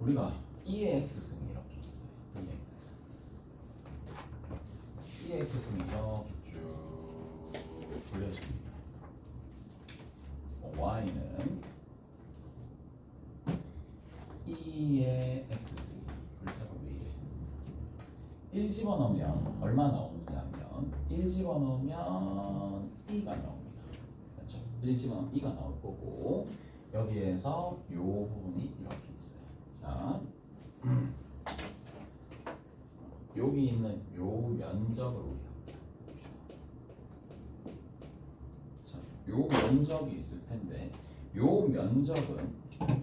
우리가 2의 x승이 이렇게 있어요. 2의 x승. 2의 x승이 이렇게 쭉 돌려집니다. y는 2의 x승. 글자가 왜 이래? 1 집어넣으면 얼마 나오느냐면 1 집어넣으면 2가 나옵니다. 그렇죠? 1 집어넣으면 2가 나올 거고 여기에서 요 부분이 이렇게 있어요. 자, 여기 있는 요 면적을 우리가 자, 요 면적이 있을 텐데 요 면적은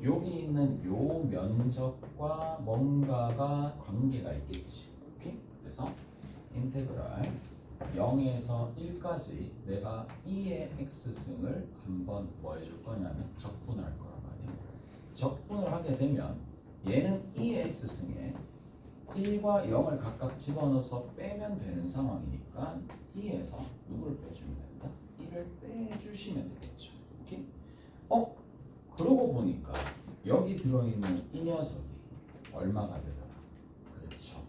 여기 있는 요 면적과 뭔가가 관계가 있겠지. 오케이? 그래서 인테그랄 0에서 1까지 내가 2의 x승을 한번 뭐 해줄 거냐면 적분할 거란 말이야. 적분을 하게 되면 얘는 2의 x승에 1과 0을 각각 집어넣어서 빼면 되는 상황이니까 2에서 누구를 빼주면 된다? 1을 빼주시면 되겠죠. 오케이? 그러고 보니까 여기 들어있는 이 녀석이 얼마가 되더라? 그렇죠.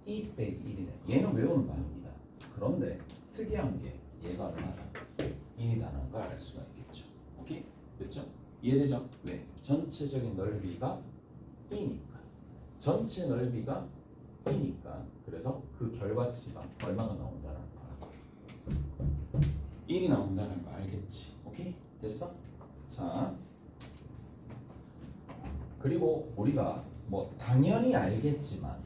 2 빼기 1이네. 얘는 외우는 거 아닙니다. 그런데 특이한 게 얘가 얼마다? 1이다라는 걸 알 수가 있겠죠. 오케이? 됐죠? 이해되죠? 왜? 전체적인 넓이가 2니까. 전체 넓이가 2니까. 그래서 그 결과치가 얼마가 나온다는 거. 1이 나온다는 거 알겠지? 오케이? 됐어? 자, 그리고 우리가 뭐 당연히 알겠지만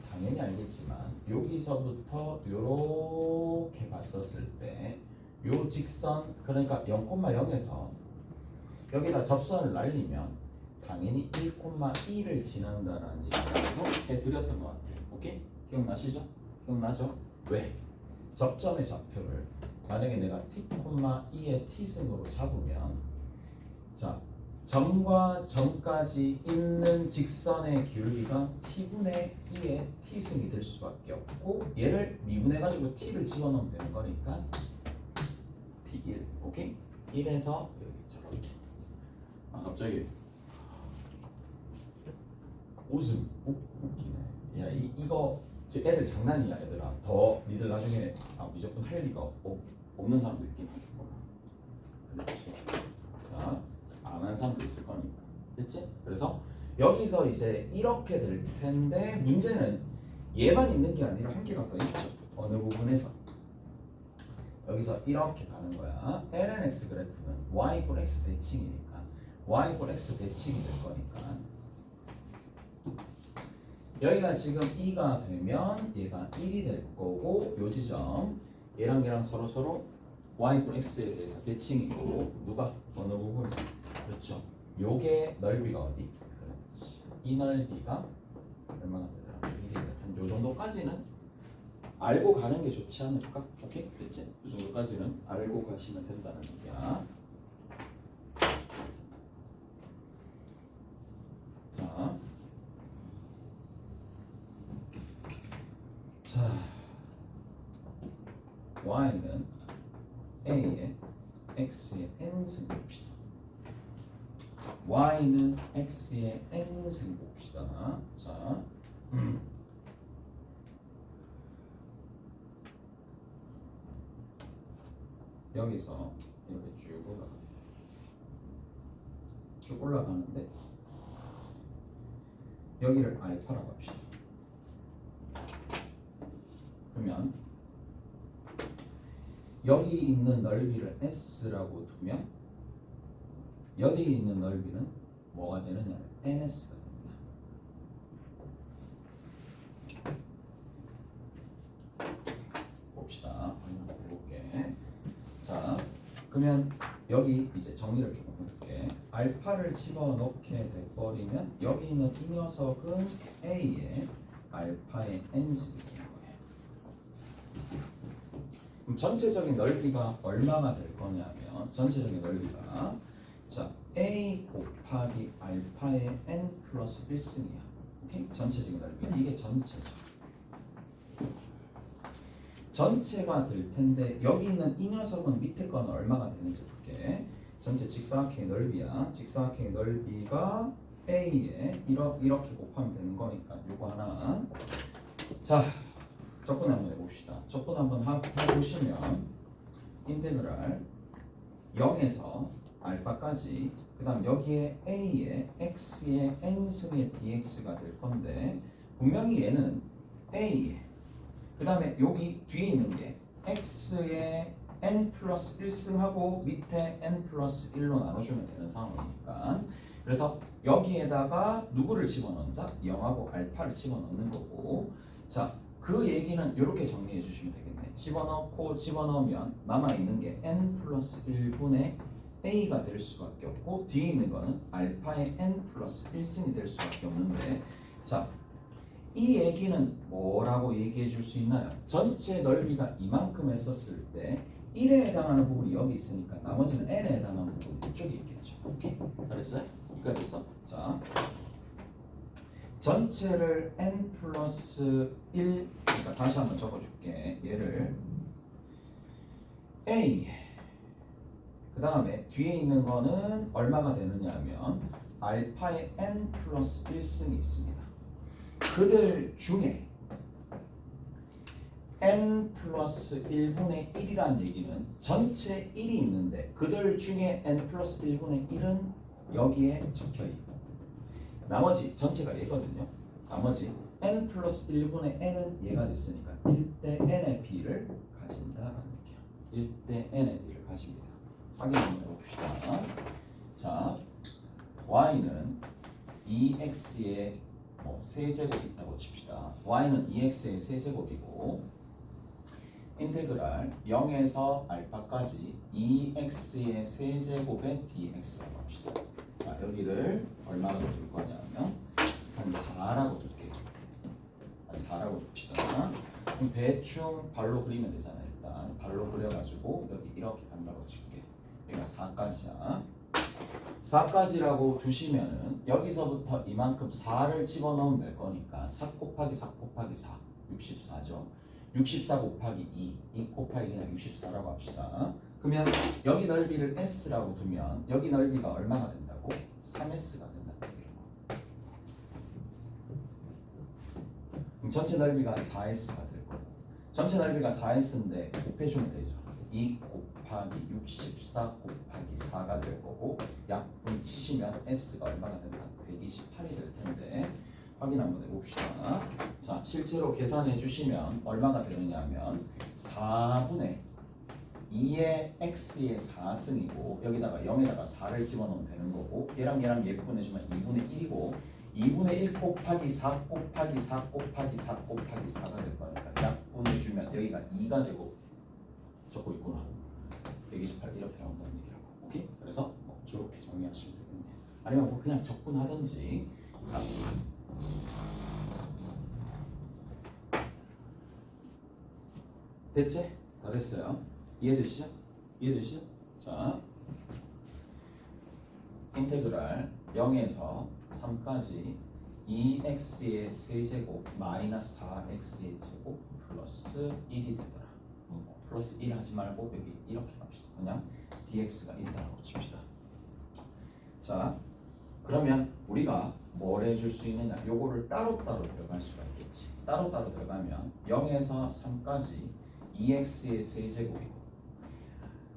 여기서부터 이렇게 봤었을 때 요 직선 그러니까 0,0에서 여기다 접선을 날리면 당연히 1,2를 지난다라는 얘기를 해드렸던 것 같아요. 오케이? 기억나시죠? 기억나죠? 왜? 접점의 좌표를 만약에 내가 t,2의 t승으로 잡으면 자, 점과 점까지 있는 직선의 기울기가 t분의 2의 t승이 될 수밖에 없고 얘를 미분해가지고 t를 집어넣으면 되는 거니까 t1 오케이? 1에서 여기 저렇게 갑자기 웃음 웃기네. 야 이거 애들 장난이야 얘들아. 더 니들 나중에 미적분 할 리가 없는 사람도 있긴 하겠구나. 그렇지. 자, 안 한 사람도 있을 거니까. 됐지? 그래서 여기서 이제 이렇게 될 텐데 문제는 얘만 있는 게 아니라 한 개가 더 있죠. 어느 부분에서 여기서 이렇게 가는 거야. lnx 그래프는 y = x 대칭이니까 y = x 대칭이 될 거니까 여기가 지금 2가 되면 얘가 1이 될 거고 요 지점 얘랑 얘랑 서로 y = x에 대해서 대칭이고 누가 어느 부분 그렇죠. 요게 넓이가 어디? 그렇지. 이 넓이가 얼마나 되더라? 1이 한 요 정도까지는 알고 가는 게 좋지 않을까? 오케이? 됐지? 이 정도까지는 알고 가시면 된다는 얘기야. 자, y는 a에 x의 n승 봅시다. y는 x의 n승 봅시다. 자, 여기서 이렇게 쭉 올라가는데 여기를 알파라고 합시다. 그러면 여기 있는 넓이를 s라고 두면 여기 있는 넓이는 뭐가 되느냐? ns가 됩니다. 봅시다. 한번 해볼게. 자, 그러면 여기 이제 정리를 조금 해볼게. 알파를 집어넣게 돼버리면 여기 있는 이 녀석은 a의 알파의 n승이 되는 거예요. 그럼 전체적인 넓이가 얼마가 될 거냐면 전체적인 넓이가 자 a 곱하기 알파의 n 플러스 1승이야. 오케이? 전체적인 넓이가 이게 전체죠. 전체가 될 텐데 여기 있는 이 녀석은 밑에 거는 얼마가 되는지 볼게. 전체 직사각형의 넓이야. 직사각형의 넓이가 A에 이렇게 곱하면 되는 거니까 요거 하나. 자, 접근 한번 해봅시다. 접근 한번 해보시면 인테그랄 0에서 알파까지 그 다음 여기에 A에 X의 N승의 dx가 될 건데 분명히 얘는 A에 그 다음에 여기 뒤에 있는 게 X의 N 플러스 1승하고 밑에 N 플러스 1로 나눠주면 되는 상황이니까 그래서 여기에다가 누구를 집어넣는다? 0하고 알파를 집어넣는 거고 자, 그 얘기는 이렇게 정리해 주시면 되겠네. 집어넣으면 남아있는 게 N 플러스 1분의 A가 될 수밖에 없고 뒤에 있는 거는 알파의 N 플러스 1승이 될 수밖에 없는데 자, 이 얘기는 뭐라고 얘기해 줄 수 있나요? 전체 넓이가 이만큼 했었을 때 1에 해당하는 부분이 여기 있으니까 나머지는 n에 해당하는 부분이 이쪽에 있겠죠. 오케이? 잘했어요? 이거 됐어? 자, 전체를 n 플러스 1 그러니까 다시 한번 적어줄게. 얘를 a 그 다음에 뒤에 있는 거는 얼마가 되느냐 하면 알파의 n 플러스 1승이 있습니다. 그들 중에 n 플러스 1분의 1이라는 얘기는 전체 1이 있는데 그들 중에 n 플러스 1분의 1은 여기에 적혀있고 나머지 전체가 얘거든요. 나머지 n 플러스 1분의 n은 얘가 됐으니까 1대 n의 b를 가진다라는 얘기야. 1대 n의 b를 가집니다. 확인 한번 해봅시다. 자, y는 2x의 세제곱이 있다고 칩시다. y는 2x의 세제곱이고 인테그랄 0에서 알파까지 2x의 세제곱의 dx라고 합시다. 자, 여기를 얼마로 둘 거냐면 한 4라고 둘게요. 한 4라고 둡시다. 그럼 대충 발로 그리면 되잖아요. 일단 발로 그려가지고 여기 이렇게 간다고 칠게. 여기가 4까지야. 4까지라고 두시면은 여기서부터 이만큼 4를 집어넣으면 될 거니까 4 곱하기 4 곱하기 4 64죠. 64 곱하기 2 곱하기 그냥 64라고 합시다. 그러면 여기 넓이를 S라고 두면 여기 넓이가 얼마가 된다고? 3S가 된다는 얘기예요. 그럼 전체 넓이가 4S가 될 거고 전체 넓이가 4S인데 곱해주면 되죠. 2 곱하기 64 곱하기 4가 될 거고 약분 치시면 S가 얼마가 된다? 128이 될 텐데 확인 한번 해봅시다. 자, 실제로 계산해 주시면 얼마가 되느냐 하면 4분의 2의 x의 4승이고 여기다가 0에다가 4를 집어넣으면 되는 거고 얘랑 예분해주면 2분의 1이고 2분의 1 곱하기 4 곱하기 4 곱하기 4 곱하기 4가 될 거니까 약분해주면 여기가 2가 되고 적고 있구나. 128 이렇게 나온다는 얘기라고. 오케이? 그래서 저렇게 정리하시면 되겠네요. 아니면 그냥 적분하든지. 자, 됐지? 다 됐어요. 이해되시죠? 이해되시죠? 자, 인테그랄 0에서 3까지 2x의 세제곱 마이너스 4x의 제곱 플러스 1이 되더라. 플러스 1 하지 말고 여기 이렇게 갑시다. 그냥 dx가 있다고 칩시다. 자, 그러면 우리가 뭘 해줄 수 있느냐? 요거를 따로따로 들어갈 수가 있겠지. 따로따로 들어가면 0에서 3까지 2x의 세제곱이고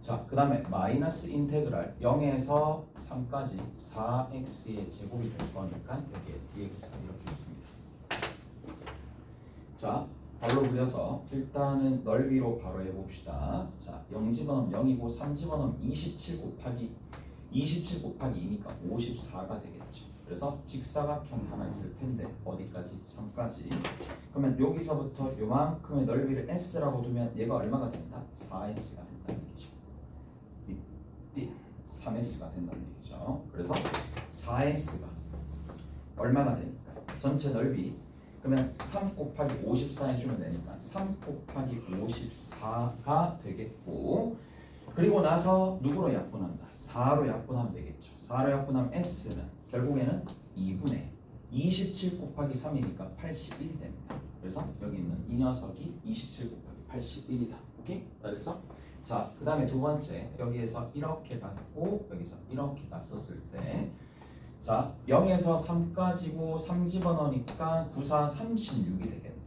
자, 그 다음에 마이너스 인테그랄 0에서 3까지 4x의 제곱이 될 거니까 여기에 dx가 이렇게 있습니다. 자, 발로 그려서 일단은 넓이로 바로 해봅시다. 자, 0 집어넣으면 0이고 3 집어넣으면 27 곱하기 2니까 54가 되겠죠. 그래서 직사각형 하나 있을 텐데 어디까지? 3까지. 그러면 여기서부터 요만큼의 넓이를 s라고 두면 얘가 얼마가 된다? 4s가 된다는 얘기죠. 3s가 된다는 얘기죠. 그래서 4s가 얼마가 되니까 전체 넓이 그러면 3 곱하기 54 해주면 되니까 3 곱하기 54가 되겠고 그리고 나서 누구로 약분한다? 4로 약분하면 되겠죠. 4로 약분하면 s는 결국에는 2분의 27 곱하기 3이니까 81이 됩니다. 그래서 여기 있는 이 녀석이 27 곱하기 81이다. 오케이? 잘했어? 자, 그 다음에 두 번째 여기에서 이렇게 갔고 여기서 이렇게 갔었을 때 자, 0에서 3까지고 3 집어넣으니까 9, 4, 36이 되겠네요.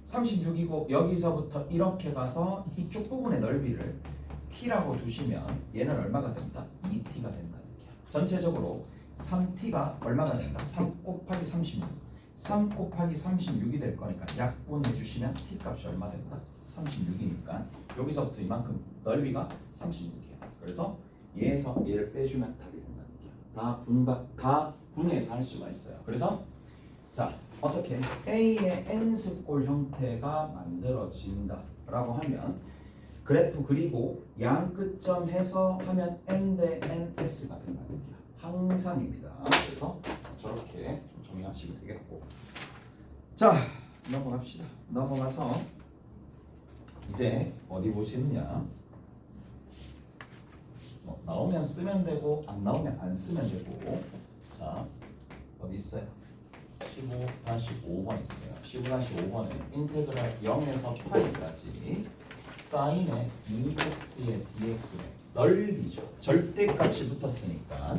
36이고 여기서부터 이렇게 가서 이쪽 부분의 넓이를 t라고 두시면 얘는 얼마가 된다? 2t가 된다는 얘기야. 전체적으로 3t가 얼마가 된다? 3 곱하기 36. 3 곱하기 36이 될 거니까 약분해 주시면 t 값이 얼마 된다? 36이니까 여기서부터 이만큼 넓이가 36이야. 그래서 얘에서 얘를 빼주면 답이 된다는 얘기야. 다 분해해서 할 수가 있어요. 그래서 자, 어떻게 A의 n스꼴 형태가 만들어진다라고 하면 그래프 그리고 양 끝점 해서 하면 n 대 ns가 된다는 얘기야. 항상입니다. 그래서 저렇게 좀 정리하시면 되겠고, 자 넘어갑시다. 넘어가서 이제 어디 보시느냐, 나오면 쓰면 되고 안 나오면 안 쓰면 되고. 자, 어디 있어요? 15-5번 있어요. 15-5번에 인테그랄 0에서 파이까지 사인의 2x의 dx의 넓이죠. 절대값이 붙었으니까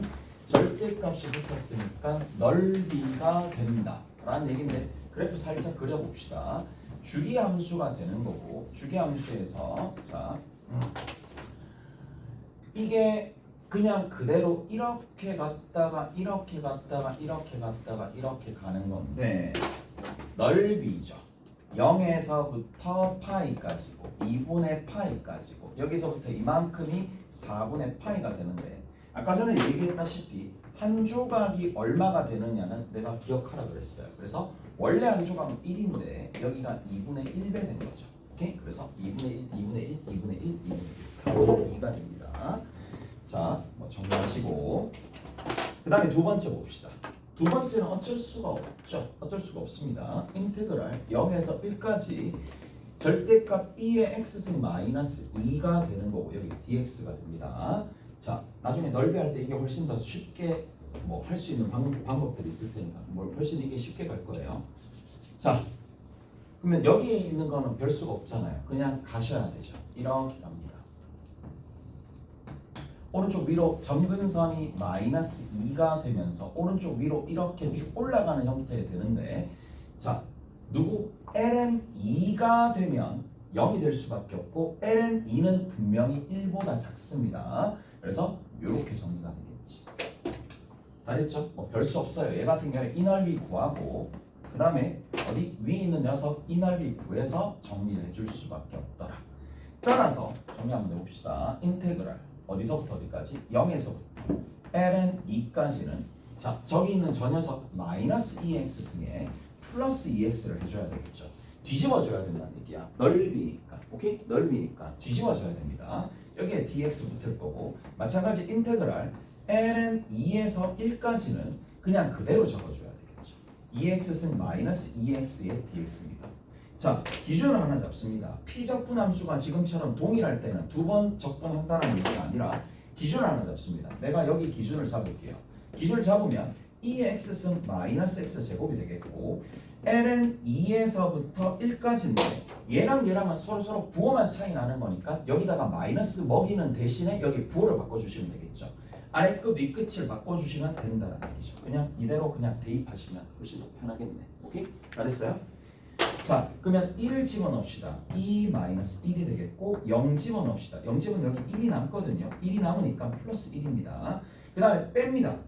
넓이가 된다 라는 얘기인데, 그래프 살짝 그려봅시다. 주기함수가 되는 거고, 주기함수에서 자 이게 그냥 그대로 이렇게 갔다가 이렇게 갔다가 이렇게 갔다가 이렇게 가는 건데, 넓이죠. 0에서부터 파이까지고 2분의 파이까지고 여기서부터 이만큼이 4분의 파이가 되는데, 아까 전에 얘기했다시피 한 조각이 얼마가 되느냐는 내가 기억하라 그랬어요. 그래서 원래 한 조각은 1인데 여기가 2분의 1배 된 거죠. 오케이? 그래서 2분의 1, 2분의 1, 2분의 1, 2분의 1 답이 2가 됩니다. 자, 정리하시고 그 다음에 두 번째 봅시다. 두 번째는 어쩔 수가 없죠. 어쩔 수가 없습니다. 인테그랄 0에서 1까지 절대값 2의 x승 마이너스 2가 되는 거고 여기 dx가 됩니다. 자, 나중에 넓이할 때 이게 훨씬 더 쉽게 할 수 있는 방법들이 있을 테니까 훨씬 이게 쉽게 갈 거예요. 자, 그러면 여기에 있는 거는 별 수가 없잖아요. 그냥 가셔야 되죠. 이렇게 갑니다. 오른쪽 위로 점근선이 마이너스 2가 되면서 오른쪽 위로 이렇게 쭉 올라가는 형태 되는데, 자, 누구? ln2가 되면 0이 될 수밖에 없고 ln2는 분명히 1보다 작습니다. 그래서 이렇게 정리가 되겠지. 다 됐죠? 별 수 없어요. 얘 같은 경우에 이 넓이 구하고 그 다음에 어디 위에 있는 녀석 이 넓이 구해서 정리를 해줄 수밖에 없더라. 따라서 정리 한번 해봅시다. 인테그랄 어디서부터 어디까지? 0에서부터 ln2까지는 자, 저기 있는 저 녀석 마이너스 2x승에 플러스 2x를 해줘야 되겠죠. 뒤집어줘야 된다는 얘기야. 넓이니까. 오케이? 넓이니까 뒤집어줘야 됩니다. 여기에 dx 붙을 거고, 마찬가지 인테그랄 ln2에서 1까지는 그냥 그대로 적어줘야 되겠죠. 2x승 마이너스 2x의 dx입니다. 자, 기준을 하나 잡습니다. 피적분함수가 지금처럼 동일할 때는 두 번 적분한다는 얘기가 아니라 기준을 하나 잡습니다. 내가 여기 기준을 잡을게요. 기준을 잡으면 2의 x승 마이너스 x 제곱이 되겠고, ln 2에서부터 1까지인데 얘랑 얘랑은 서로 부호만 차이 나는 거니까 여기다가 마이너스 먹이는 대신에 여기 부호를 바꿔주시면 되겠죠. 아래 끝, 위 끝을 바꿔주시면 된다는 얘기죠. 그냥 이대로 그냥 대입하시면 훨씬 더 편하겠네. 오케이? 잘했어요? 자, 그러면 1을 집어넣읍시다. 2 마이너스 1이 되겠고 0 집어넣읍시다. 0 집어넣으면 여기 1이 남거든요. 1이 남으니까 플러스 1입니다. 그 다음에 뺍니다.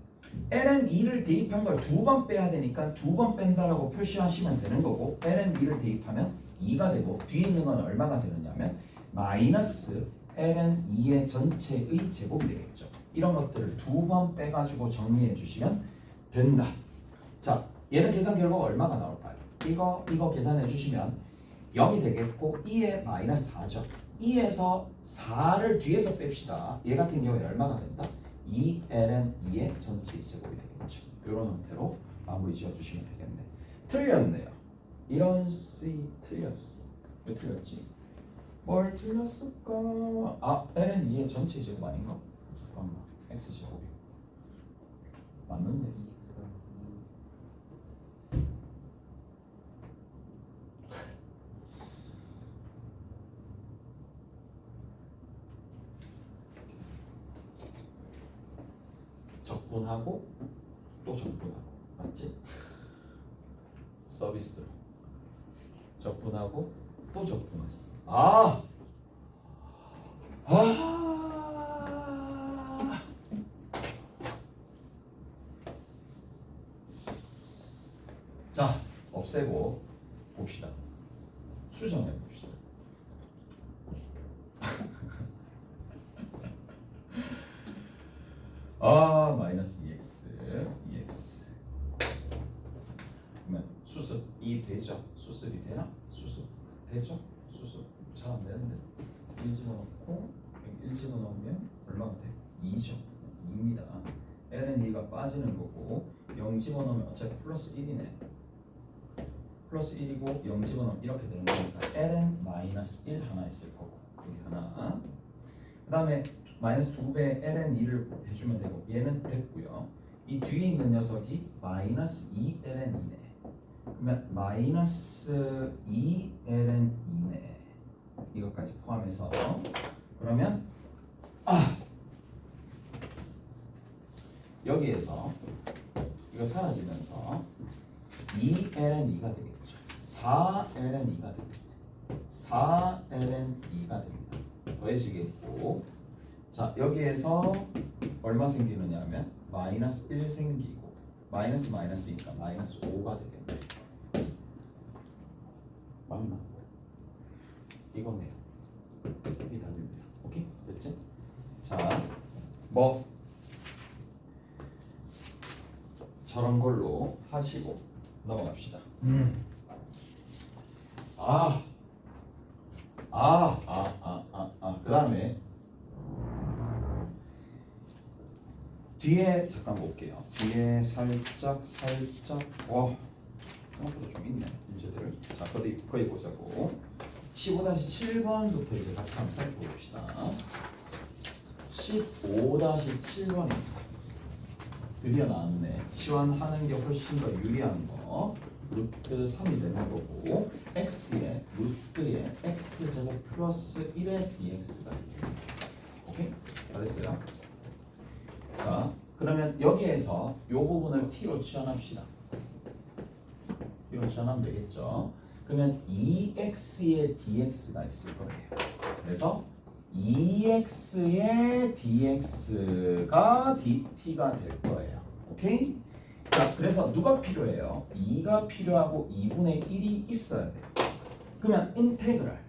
ln2를 대입한 걸 두 번 빼야 되니까 두 번 뺀다라고 표시하시면 되는 거고, ln2를 대입하면 2가 되고 뒤에 있는 건 얼마가 되느냐면 마이너스 ln2의 전체의 제곱이 되겠죠. 이런 것들을 두 번 빼가지고 정리해 주시면 된다. 자, 얘는 계산 결과가 얼마가 나올까요? 이거 계산해 주시면 0이 되겠고 2에 마이너스 4죠. 2에서 4를 뒤에서 뺍시다. 얘 같은 경우에 얼마가 된다? 2ln2의 전체 제곱이 되겠죠. 이런 형태로 마무리 지어주시면 되겠네. 틀렸네요. 이런 C 틀렸어. 왜 틀렸지? 뭘 틀렸을까? 아, ln2의 전체 제곱 아닌가? 잠깐만, x 제곱이 맞는데. 적분하고 또 적분하고 맞지? 서비스로 적분하고 또 적분했어. 자, 없애고 봅시다. 수정해 봅시다. 마이너스 2x 그러면 수습 2 되죠? 수습이 되나? 수습 되죠? 수습 잘 안 되는데 1 집어넣고 1 집어넣으면 얼마가 돼? 2죠. 2입니다. ln 2가 빠지는 거고 0 집어넣으면 어차피 플러스 1이네. 플러스 1이고 0 집어넣으면 이렇게 되는 거니까 ln 마이너스 1 하나 있을 거고 여기 하나. 그 다음에 마이너스 2배의 ln 2를 해주면 되고 얘는 됐고요. 이 뒤에 있는 녀석이 마이너스 2 ln 2네. 그러면 마이너스 2 ln 2네. 이것까지 포함해서 그러면 여기에서 이거 사라지면서 2 ln 2가 되겠죠. 4 ln 2가 됩니다. 4 ln 2가 됩니다. 더해지겠고 자 여기에서 얼마 생기느냐 하면 마이너스 1 생기고 마이너스 마이너스니까 마이너스 5가 되겠네. 맞나? 이거네요. 이 답입니다. 오케이? 됐지? 자, 뭐 저런 걸로 하시고 넘어갑시다. 그 다음에 뒤에 잠깐 볼게요. 뒤에 살짝 생각보다 좀 있네 문제들. 자 거기 보자고. 15-7번부터 이제 같이 한번 살펴봅시다. 15-7번입니다. 드디어 나왔네. 치환하는 게 훨씬 더 유리한 거. 루트 3이 되는 거고 x에 루트에 x제곱 플러스 1의 dx가 있고. 오케이? 잘했어요. 자 그러면 여기에서 이 부분을 t로 치환합시다. t로 치환하면 되겠죠. 그러면 2x의 dx가 있을 거예요. 그래서 2x의 dx가 dt가 될 거예요. 오케이? 자, 그래서 누가 필요해요? 2가 필요하고 2분의 1이 있어야 돼요. 그러면 인테그랄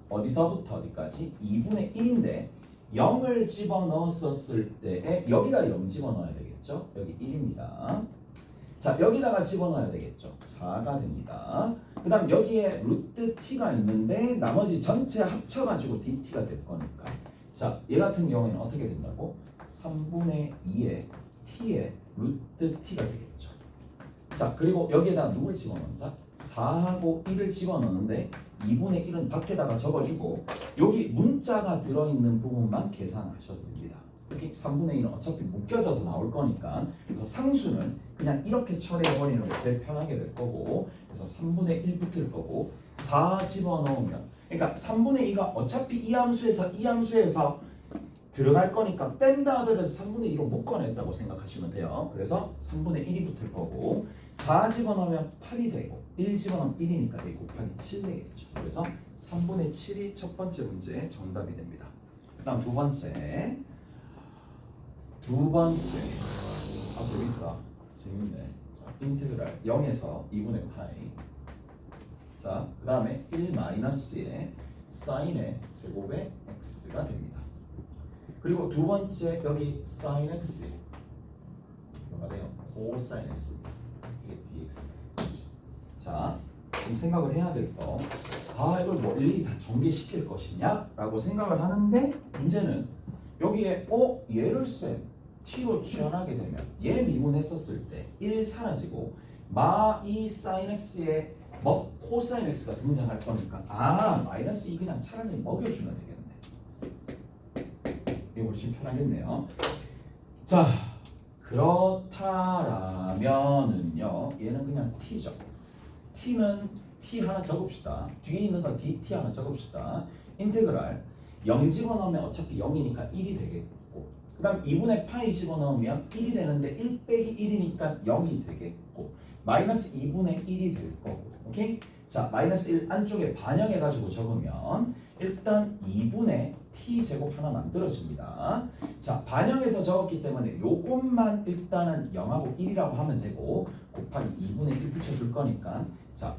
어디서부터 어디까지? 2분의 1인데 0을 집어넣었을 때에 여기다 0 집어넣어야 되겠죠? 여기 1입니다. 자, 여기다가 집어넣어야 되겠죠? 4가 됩니다. 그 다음 여기에 루트 t가 있는데 나머지 전체 합쳐가지고 dt가 될 거니까 자, 얘 같은 경우에는 어떻게 된다고? 3분의 2의 t의 루트 t가 되겠죠. 자, 그리고 여기에다 누굴 집어넣는다? 4하고 1을 집어넣는데 2분의 1은 밖에다가 적어주고 여기 문자가 들어있는 부분만 계산하셔도 됩니다. 여기 3분의 1은 어차피 묶여져서 나올 거니까 그래서 상수는 그냥 이렇게 처리해버리는 게 제일 편하게 될 거고 그래서 3분의 1 붙을 거고 4 집어넣으면 그러니까 3분의 2가 어차피 이 함수에서 들어갈 거니까 뺀다 하더라도 3분의 2로 묶어냈다고 생각하시면 돼요. 그래서 3분의 1이 붙을 거고 4 집어넣으면 8이 되고 1 집어넣으면 1이니까 1 곱하기 7 되겠죠. 그래서 3분의 7이 첫 번째 문제의 정답이 됩니다. 그 다음 두 번째 재밌다. 재밌네. 자, 인테그랄 0에서 2분의 파이. 자, 그 다음에 1 마이너스의 사인의 제곱의 x가 됩니다. 그리고 두 번째 여기 sin x 뭐가 돼요? 코사인 x입니다. 이게 dx가 되지. 자, 좀 생각을 해야 될 거. 이걸 뭐 일일이 다 전개시킬 것이냐? 라고 생각을 하는데 문제는 여기에 얘를 t로 취환하게 되면 얘 미분했었을 때 1 사라지고 이 sin x에 코사인 x가 등장할 거니까 마이너스 2 그냥 차라리 먹여주면 되겠네. 이거 훨씬 편하겠네요. 자, 그렇다라면은요 얘는 그냥 t죠. t는 t 하나 적읍시다. 뒤에 있는 건 dt 하나 적읍시다. 인테그랄 0 집어넣으면 어차피 0이니까 1이 되겠고 그 다음 2분의 파이 집어넣으면 1이 되는데 1 빼기 1이니까 0이 되겠고 마이너스 2분의 1이 될 거고 오케이? 자 마이너스 1 안쪽에 반영해가지고 적으면 일단 2분의 t제곱 하나 만들어집니다. 자 반영해서 적었기 때문에 요것만 일단은 0하고 1이라고 하면 되고 곱하기 2분의 1 붙여줄 거니까 자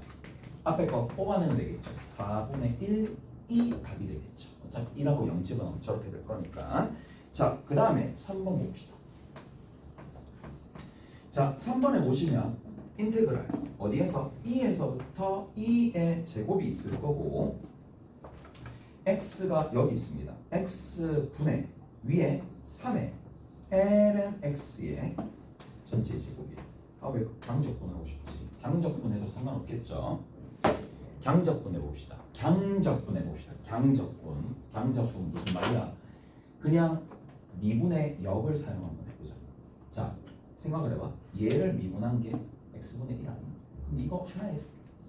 앞에 거 뽑아내면 되겠죠. 4분의 1이 답이 되겠죠. 어차피 1하고 0 집어넣으면 저렇게 될 거니까 자 그 다음에 3번 봅시다. 자 3번에 보시면 인테그랄 어디에서? 2에서부터 2의 제곱이 있을 거고 x가 여기 있습니다. x분의 위에 3의 ln x의 전체 제곱이에요. 아 왜 강적분 하고 싶지? 강적분 해도 상관없겠죠. 강적분 해봅시다. 강적분 해봅시다. 강적분 무슨 말이야? 그냥 미분의 역을 사용 한번 해보자. 자 생각을 해봐. 얘를 미분한 게 x분의 1 아니야? 그럼 이거 하나의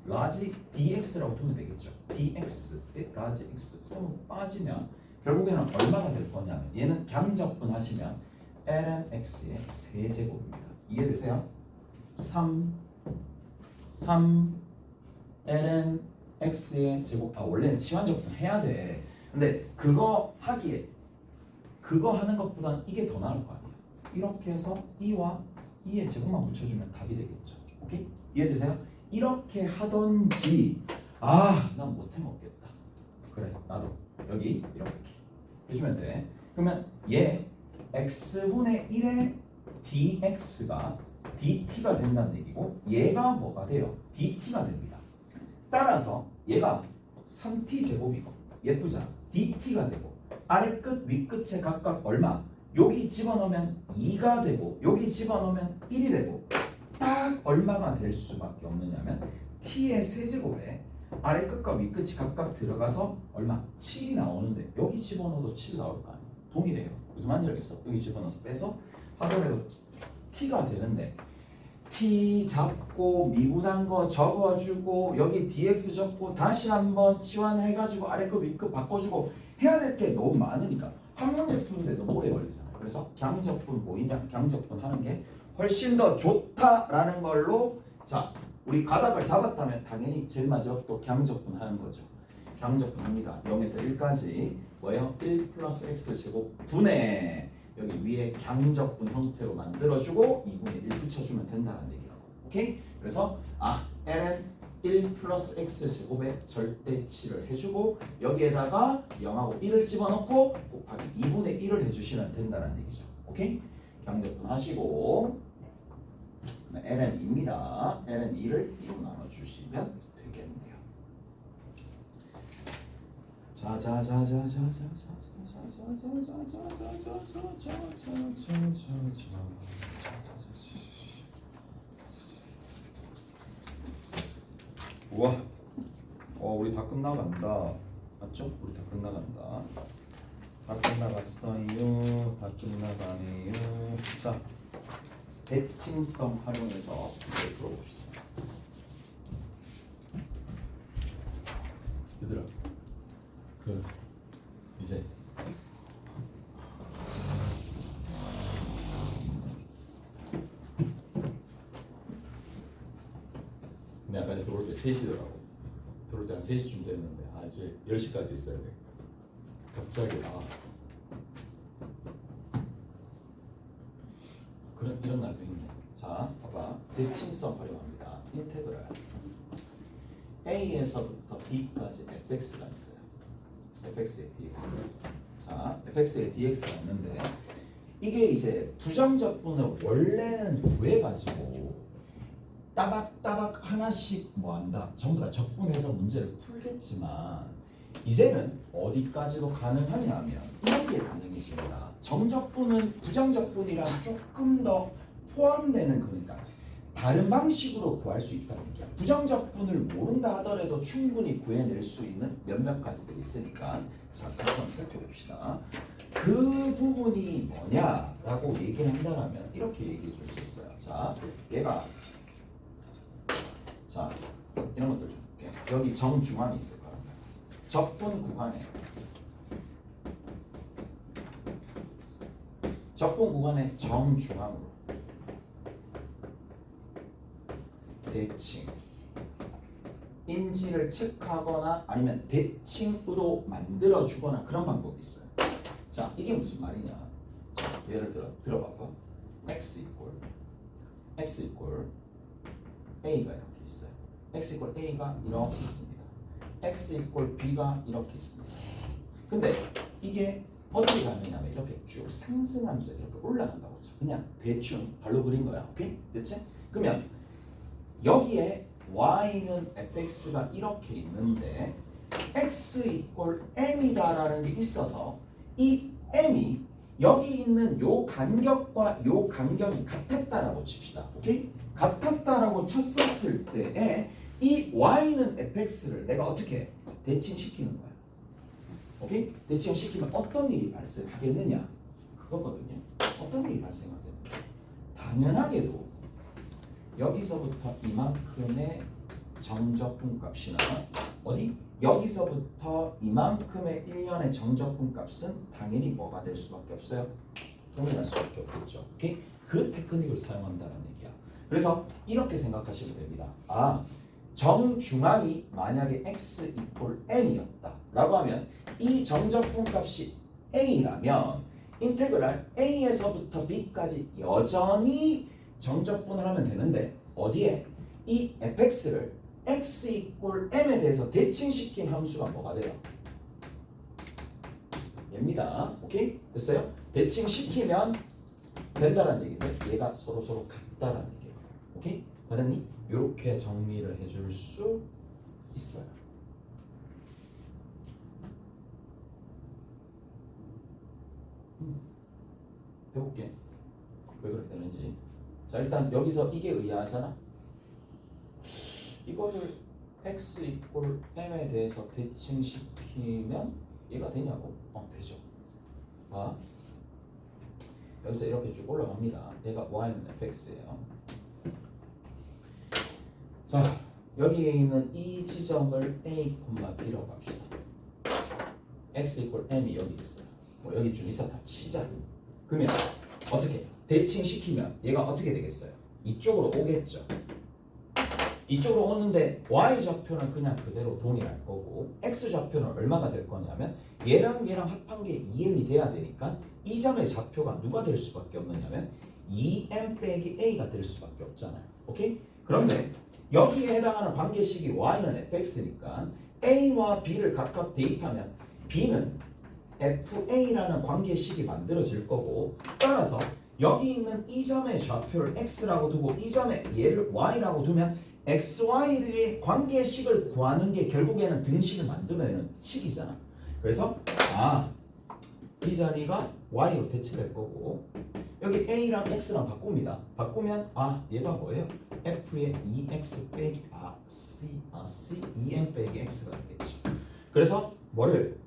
라지 dx라고 두면 되겠죠. dx의 라지 x 셈은 빠지면 결국에는 얼마가 될 거냐면 얘는 강적분 하시면 ln x의 세제곱입니다. 이해되세요? 3 ln x의 제곱. 아 원래는 치환적분 해야 돼. 근데 그거 하기에 그거 하는 것보단 이게 더 나을 거 아니야. 이렇게 해서 2와 2의 제곱만 붙여주면 답이 되겠죠. 오케이? 이해되세요? 이렇게 하던지 난 못해 먹겠다. 그래 나도 여기 이렇게 해주면 돼. 그러면 얘 x분의 1의 dx가 dt가 된다는 얘기고 얘가 뭐가 돼요? dt가 됩니다. 따라서 얘가 3t 제곱이고 예쁘죠? dt가 되고 아래 끝 위 끝에 각각 얼마? 여기 집어넣으면 2가 되고 여기 집어넣으면 1이 되고 딱 얼마가 될 수밖에 없느냐면 t의 세제곱에 아래 끝과 위 끝이 각각 들어가서 얼마? 7이 나오는데 여기 집어넣어도 7 나올 거 아니에요. 동일해요. 무슨 말인지 알겠어? 여기 집어넣어서 빼서 하더라도 t가 되는데 t 잡고 미분한 거 적어주고 여기 dx 적고 다시 한번 치환해가지고 아래 끝 위 끝 바꿔주고 해야 될 게 너무 많으니까 한 문제 푸는데 너무 오래 걸리잖아요. 그래서 강적분 보이냐? 강적분 하는 게 훨씬 더 좋다라는 걸로 자 우리 가닥을 잡았다면 당연히 제일 마지막 또 강적분 하는 거죠. 강적분 합니다. 0에서 1까지 뭐예요? 1 플러스 x 제곱 분의 여기 위에 강적분 형태로 만들어주고 2분의 1 붙여주면 된다는 얘기라고. 오케이? 그래서 ln 1 플러스 x 제곱의 절대치를 해주고 여기에다가 0하고 1을 집어넣고 곱하기 2분의 1을 해주시면 된다는 얘기죠. 오케이? 강적분 하시고 ln 2입니다. ln 2를 2로 나눠주시면 되겠네요. 우와, 우리 다 끝나간다. 맞죠? 우리 다 끝나간다. 다 끝나갔어요. 다 끝나가네요. 자, 대칭성 활용해서 이제 풀어봅시다. 얘들아, 이제 근데 아까 들어올 때 3시더라고. 들어올 때 한 3시쯤 됐는데 이제 10시까지 있어야 돼. 갑자기 그런 이런 날도 있네. 자, 봐봐. 대칭성 활용합니다. 인테그랄 A에서부터 B까지 fx가 있어요. fx의 dx가 있어. 자, fx의 dx가 있는데 이게 이제 부정적분을 원래는 구해가지고 따박따박 하나씩 뭐한다. 전부 다 적분해서 문제를 풀겠지만 이제는 어디까지도 가능하냐 하면 이런 게 가능해집니다. 정적분은 부정적분이랑 조금 더 포함되는 거니까 다른 방식으로 구할 수 있다는 얘기야. 부정적분을 모른다 하더라도 충분히 구해낼 수 있는 몇몇 가지들이 있으니까 자, 다시 한번 살펴봅시다. 그 부분이 뭐냐라고 얘기를 한다면 이렇게 얘기해 줄 수 있어요. 자, 얘가 자, 이런 것들 좀 볼게. 여기 정중앙에 있을 거란 말이야. 적분 구간에 적분 구간의 정중앙으로 대칭 인지를 체크하거나 아니면 대칭으로 만들어 주거나 그런 방법이 있어요. 자, 이게 무슨 말이냐? 자, 예를 들어 들어봐봐. x 이퀄 a가 이렇게 있어요. x 이퀄 a가 이렇게 있습니다. x 이퀄 b가 이렇게 있습니다. 근데 이게 어떻게 가느냐면 이렇게 쭉 상승하면서 이렇게 올라간다고 쳐. 그냥 대충 발로 그린 거야. 오케이? 됐지? 그러면 여기에 y는 fx가 이렇게 있는데 x 이퀄 m이다라는 게 있어서 이 m이 여기 있는 요 간격과 요 간격이 같았다라고 칩시다. 오케이? 같았다라고 쳤었을 때에 이 y는 fx를 내가 어떻게 대칭시키는 거야. 오케이? 대칭시키면 어떤 일이 발생하겠느냐? 그거거든요. 어떤 일이 발생하겠느냐? 당연하게도 여기서부터 이만큼의 정적분 값이나 어디? 여기서부터 이만큼의 1년의 정적분 값은 당연히 뭐가 될 수밖에 없어요? 동일할 수밖에 없겠죠. 오케이? 그 테크닉을 사용한다는 얘기야. 그래서 이렇게 생각하시면 됩니다. 아, 정중앙이 만약에 x 이퀄 m이었다 라고 하면 이 정적분 값이 a라면 인테그랄 a에서부터 b까지 여전히 정적분을 하면 되는데 어디에? 이 fx를 x 이퀄 m에 대해서 대칭시킨 함수가 뭐가 돼요? 얘입니다. 오케이? 됐어요? 대칭시키면 된다는 얘기인데 얘가 서로 같다라는 얘기예요. 오케이? 다른이? 이렇게 정리를 해줄 수 있어요. 해볼게. 왜 그렇게 되는지. 자, 일단 여기서 이게 의아하잖아. 이거를 x 이퀄 m에 대해서 대칭시키면 얘가 되냐고? 되죠. 아, 여기서 이렇게 쭉 올라갑니다. 얘가 y는 fx예요. 자, 여기에 있는 이 지점을 a, b라고 합시다. x 이퀄 m이 여기 있어요. 뭐 여기 좀 있었다 치자. 그러면 어떻게? 대칭시키면 얘가 어떻게 되겠어요? 이쪽으로 오겠죠. 이쪽으로 오는데 y좌표는 그냥 그대로 동일할 거고 x좌표는 얼마가 될 거냐면 얘랑 얘랑 합한 게 2m이 돼야 되니까 이 점의 좌표가 누가 될 수밖에 없느냐면 2m 빼기 a가 될 수밖에 없잖아요. 오케이? 그런데 여기에 해당하는 관계식이 y는 fx니까 a와 b를 각각 대입하면 b는 fa라는 관계식이 만들어질 거고 따라서 여기 있는 이 점의 좌표를 x라고 두고 이 점의 얘를 y라고 두면 xy의 관계식을 구하는 게 결국에는 등식을 만들어내는 식이잖아. 그래서 이 자리가 y로 대체될 거고 여기 a랑 x랑 바꿉니다. 바꾸면 얘가 뭐예요? f의 2x 빼기 c 2m 빼기 x가 되겠죠. 그래서 뭐를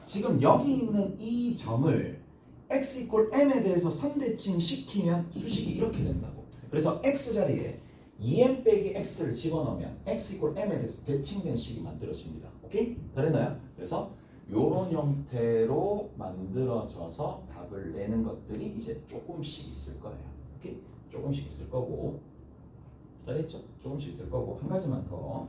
지금 여기 있는 이 점을 x 이퀄 m에 대해서 선대칭 시키면 수식이 이렇게 된다고. 그래서 x 자리에 2m 빼기 x를 집어넣으면 x 이퀄 m에 대해서 대칭된 식이 만들어집니다. 오케이? 다르나요? 그래서 요런 형태로 만들어져서 답을 내는 것들이 이제 조금씩 있을 거예요. 오케이? 조금씩 있을 거고 잘했죠? 조금씩 있을 거고 한 가지만 더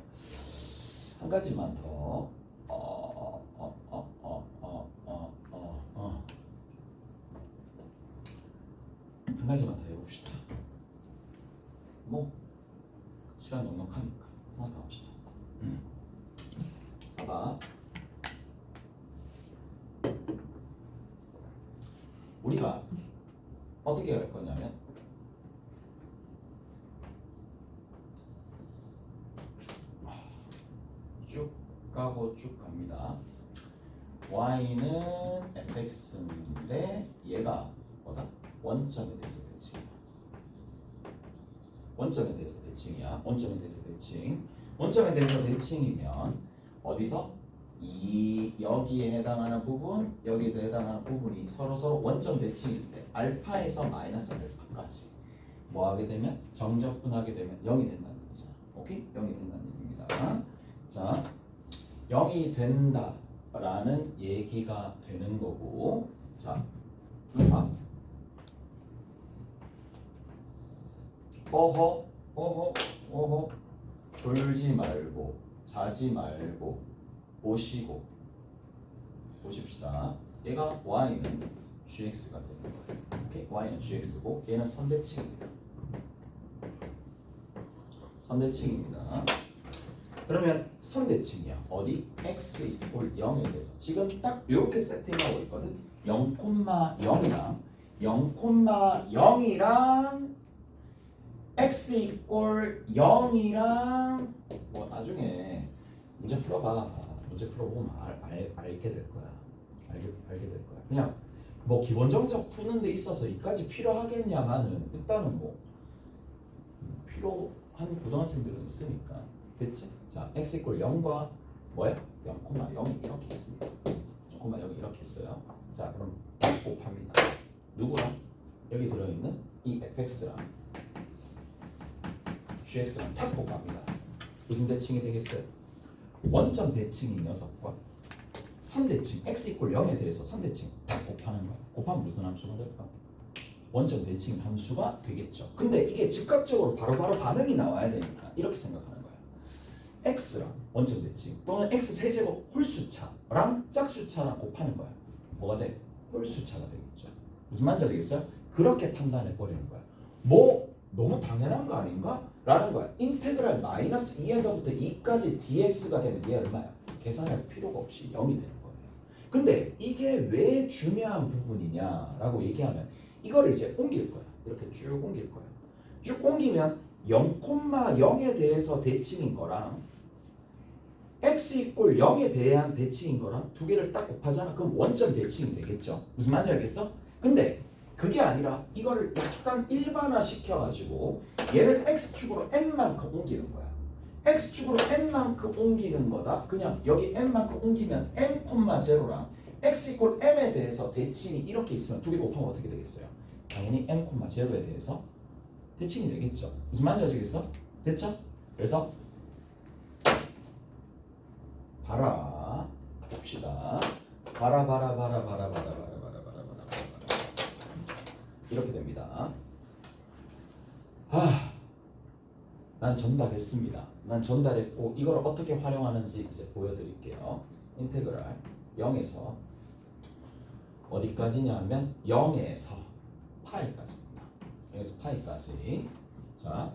한 가지만 더 해봅시다. 뭐 시간 넉넉하니까 하나 더 합시다. 봐봐. 우리가 어떻게 할 거냐면 쭉 가고 쭉 갑니다. y는 fx인데 얘가 뭐다? 원점에 대해서 대칭이야. 원점에 대해서 대칭이야. 원점에 대해서 대칭. 원점에 대해서 대칭이면 어디서? 여기에 해당하는 부분, 여기에도 해당하는 부분이 서로 원점 대칭일 때 알파에서 마이너스 알파까지 뭐 하게 되면 정적분하게 되면 0이 된다는 얘기잖아. 오케이? 0이 된다는 얘기입니다. 자, 0이 된다라는 얘기가 되는 거고 자, 어허 졸지 말고 자지 말고 보시고 보십시다. 얘가 y는 gx가 되는 거예요. 오케이? y는 gx고 얘는 선대칭입니다. 선대칭입니다. 그러면 선대칭이야. 어디? x 이퀄 0에 대해서 지금 딱 이렇게 세팅하고 있거든. 0,0이랑 0,0이랑 x 이퀄 0이랑 뭐 나중에 문제 풀어봐. 문제 풀어보면 알게 될 거야. 알게 될 거야. 그냥 뭐 기본 정석 푸는 데 있어서 이까지 필요하겠냐마는 일단은 뭐 필요한 고등학생들은 있으니까. 됐지? 자, x 이퀄 0과 뭐야? 0,0이 이렇게 있습니다. 0,0이 이렇게 있어요. 자, 그럼 곱합니다. 누구랑? 여기 들어있는 이 fx랑 gx랑 탁 곱합니다. 무슨 대칭이 되겠어요? 원점 대칭인 녀석과 선대칭 x 이퀄 0에 대해서 선대칭 탁 곱하는 거야. 곱하면 무슨 함수가 될까? 원점 대칭 함수가 되겠죠. 근데 이게 즉각적으로 바로바로 반응이 나와야 되니까 이렇게 생각하는 거야. x랑 원점 대칭 또는 x 세제곱 홀수차랑 짝수차랑 곱하는 거야. 뭐가 돼? 홀수차가 되겠죠. 무슨 말인지 알겠어요? 그렇게 판단해 버리는 거야. 뭐 너무 당연한 거 아닌가? 라는 거야. 인테그랄 마이너스 2에서부터 2까지 dx가 되면 얘 얼마야? 계산할 필요가 없이 0이 되는 거예요. 근데 이게 왜 중요한 부분이냐라고 얘기하면 이걸 이제 옮길 거야. 이렇게 쭉 옮길 거야. 쭉 옮기면 0,0에 대해서 대칭인 거랑 x 이퀄 0에 대한 대칭인 거랑 두 개를 딱 곱하잖아. 그럼 원점 대칭이 되겠죠. 무슨 말인지 알겠어? 근데 그게 아니라 이거를 약간 일반화 시켜가지고 얘를 x축으로 n만큼 옮기는 거야. x축으로 n만큼 옮기는 거다. 그냥 여기 n만큼 옮기면 n,0랑 x 이퀄 m에 대해서 대칭이 이렇게 있으면 두 개 곱하면 어떻게 되겠어요? 당연히 n,0에 대해서 대칭이 되겠죠. 무슨 말인지 아시겠어? 됐죠? 그래서 봐라 봅시다. 봐라 이렇게 됩니다. 난 전달했습니다. 난 전달했고 이걸 어떻게 활용하는지 이제 보여드릴게요. 인테그랄 0에서 어디까지냐 하면 0에서 파이까지입니다. 0에서 파이까지. 자,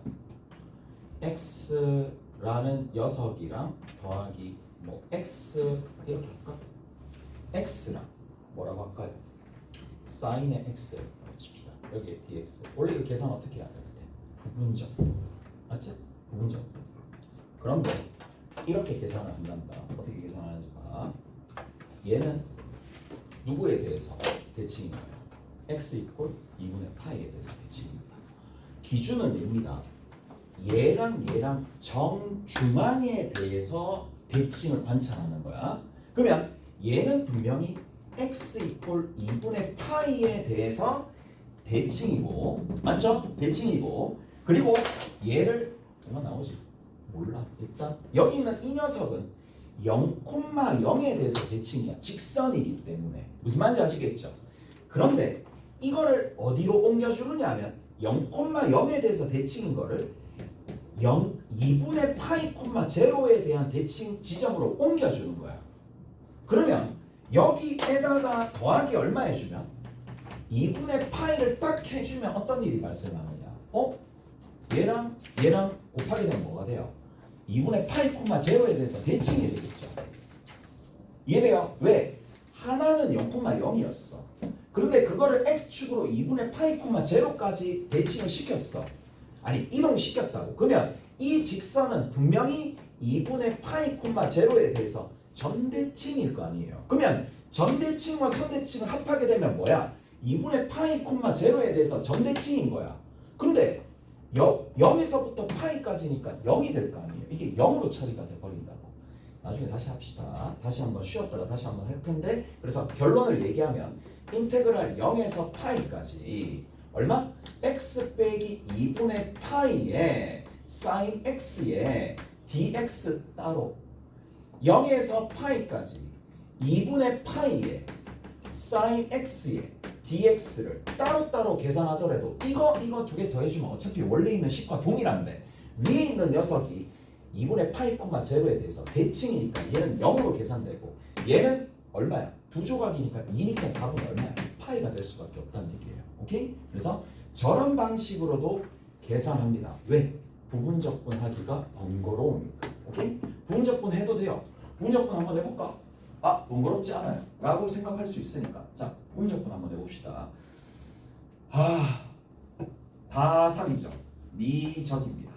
x라는 녀석이랑 더하기 뭐 x 이렇게 할까? x랑 뭐라고 할까요? 사인의 x를 붙입시다. 여기에 dx. 원래 이거 계산 어떻게 해야 돼? 부분적. 맞지? 부분적. 그런데 이렇게 계산을 한단다. 어떻게 계산하는지 봐. 얘는 누구에 대해서 대칭인가요? x 이퀄 2분의 파이에 대해서 대칭입니다. 기준은 얘입니다. 얘랑 정중앙에 대해서 대칭을 관찰하는 거야. 그러면 얘는 분명히 x 이퀄 2분의 파이에 대해서 대칭이고, 맞죠? 대칭이고, 그리고 얘를 얼마 나오지? 몰라. 일단 여기 있는 이 녀석은 0,0에 대해서 대칭이야. 직선이기 때문에. 무슨 말인지 아시겠죠? 그런데 이거를 어디로 옮겨주느냐 하면 0,0에 대해서 대칭인 거를 2분의 파이, 0에 대한 대칭 지점으로 옮겨주는 거야. 그러면 여기에다가 더하기 얼마 해주면 2분의 파이를 딱 해주면 어떤 일이 발생하느냐? 얘랑 곱하게 되면 뭐가 돼요? 2분의 파이, 0에 대해서 대칭이 되겠죠. 이해돼요? 왜? 하나는 0,0이었어. 그런데 그거를 x축으로 2분의 파이, 0까지 대칭을 시켰어. 아니 이동시켰다고. 그러면 이 직선은 분명히 2분의 파이, 0에 대해서 전대칭일 거 아니에요. 그러면 전대칭과 선대칭을 합하게 되면 뭐야? 2분의 파이, 0에 대해서 전대칭인 거야. 근데 0에서부터 파이까지니까 0이 될 거 아니에요. 이게 0으로 처리가 돼버린다고. 나중에 다시 합시다. 다시 한번 쉬었다가 다시 한번 할 텐데, 그래서 결론을 얘기하면 인테그랄 0에서 파이까지 얼마? x 빼기 2분의 파이에 사인 x에 dx 따로 0에서 파이까지 2분의 파이에 사인 x에 dx를 따로따로 계산하더라도 이거 두 개 더해주면 어차피 원래 있는 식과 동일한데 위에 있는 녀석이 2분의 파이 콤마 제로에 대해서 대칭이니까 얘는 0으로 계산되고 얘는 얼마야? 두 조각이니까 2니까 답은 얼마야? 파이가 될 수밖에 없다는 얘기예요. 오케이? 그래서 저런 방식으로도 계산합니다. 왜? 부분적분하기가 번거로우니까. 오케이? 부분적분 해도 돼요. 부분적분 한번 해볼까? 아, 번거롭지 않아요. 라고 생각할 수 있으니까. 자, 부분적분 한번 해봅시다. 다상이죠. 미적입니다.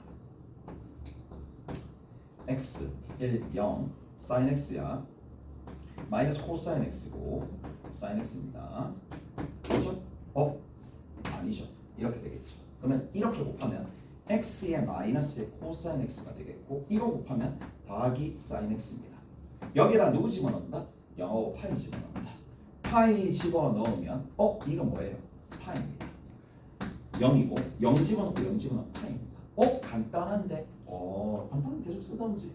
x 1, 0 sin x야. 마이너스 코사인 x고 sin x입니다. 그렇죠? 아니죠. 이렇게 되겠죠. 그러면 이렇게 곱하면 x의 마이너스의 코사인 x가 되겠고 이거 곱하면 더하기 sin x입니다. 여기에다 누구 집어넣는다? 0하고 파이 집어넣는다. 파이 집어넣으면 이거 뭐예요? 파이입니다. 0이고 0 집어넣고 0 집어넣으면 파이입니다. 간단한데? 간단하면 계속 쓰던지.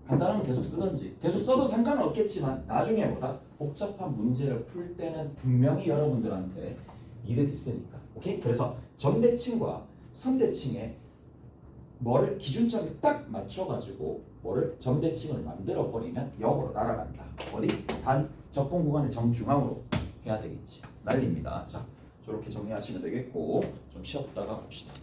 간단하면 계속 쓰던지. 계속 써도 상관은 없겠지만 나중에 보다 복잡한 문제를 풀 때는 분명히 여러분들한테 이득 있으니까. 오케이? 그래서 점대칭과 선대칭에 뭐를 기준점에 딱 맞춰가지고 뭐를 점대칭을 만들어 버리면 역으로 날아간다. 어디? 단 적분 구간의 정중앙으로 해야 되겠지. 난리입니다. 자, 저렇게 정리하시면 되겠고 좀 쉬었다가 봅시다.